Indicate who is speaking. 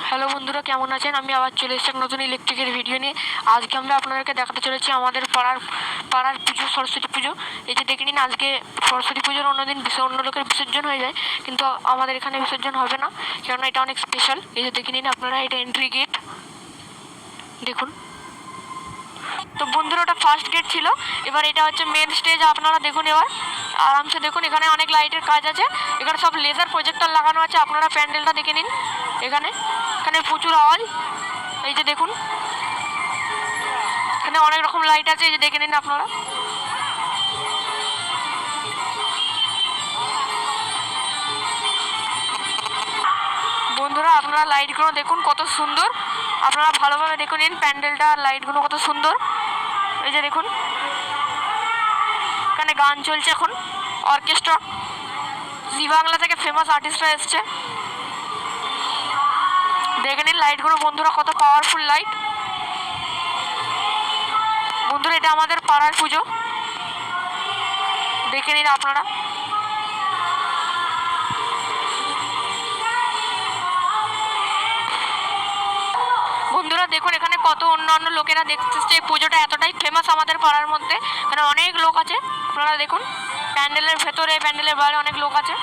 Speaker 1: Hello বন্ধুরা, কেমন আছেন? আমি আবার চলে এসেছি নতুন ইলেকট্রিকের ভিডিও নিয়ে। আজকে আমরা আপনাদেরকে দেখাতে চলেছি আমাদের পাড়ার পুজো, সরস্বতী পুজো। এই যে দেখে নিন, আজকে সরস্বতী পুজোর অন্যদিন অন্য লোকের বিসর্জন হয়ে যায়, কিন্তু আমাদের এখানে বিসর্জন হবে না, কেননা এটা অনেক স্পেশাল। এই যে দেখে নিন আপনারা, এটা এন্ট্রি গেট দেখুন। তো বন্ধুরা, ওটা ফার্স্ট গেট ছিল, এবার এটা হচ্ছে মেন স্টেজ। আপনারা দেখুন, এবার আরামসে দেখুন, এখানে অনেক লাইটের কাজ আছে, এখানে সব লেজার প্রজেক্টর লাগানো আছে। আপনারা প্যান্ডেলটা দেখে নিন, এখানে প্রচুর আওয়াজ। এই যে দেখুন, এখানে অনেক রকম লাইট আছে, এই যে দেখে নিন আপনারা। বন্ধুরা, আপনারা লাইটগুলো দেখুন কত সুন্দর, আপনারা ভালোভাবে দেখে নিন প্যান্ডেলটা, লাইটগুলো কত সুন্দর। এই যে দেখুন, এখানে গান চলছে এখন, অর্কেস্ট্রা। জি বাংলা থেকে ফেমাস আর্টিস্টরা এসছে, দেখে নিন লাইটগুলো বন্ধুরা, কত পাওয়ারফুল লাইট। বন্ধুরা, এটা আমাদের পাড়ার পুজো, দেখে নিন আপনারা। বন্ধুরা দেখুন, এখানে কত অন্যান্য লোকেরা দেখতে এসছে। এই পুজোটা এতটাই ফেমাস আমাদের পাড়ার মধ্যে, এখানে অনেক লোক আছে। আপনারা দেখুন, প্যান্ডেলের ভেতরে, প্যান্ডেলের বাইরে অনেক লোক আছে।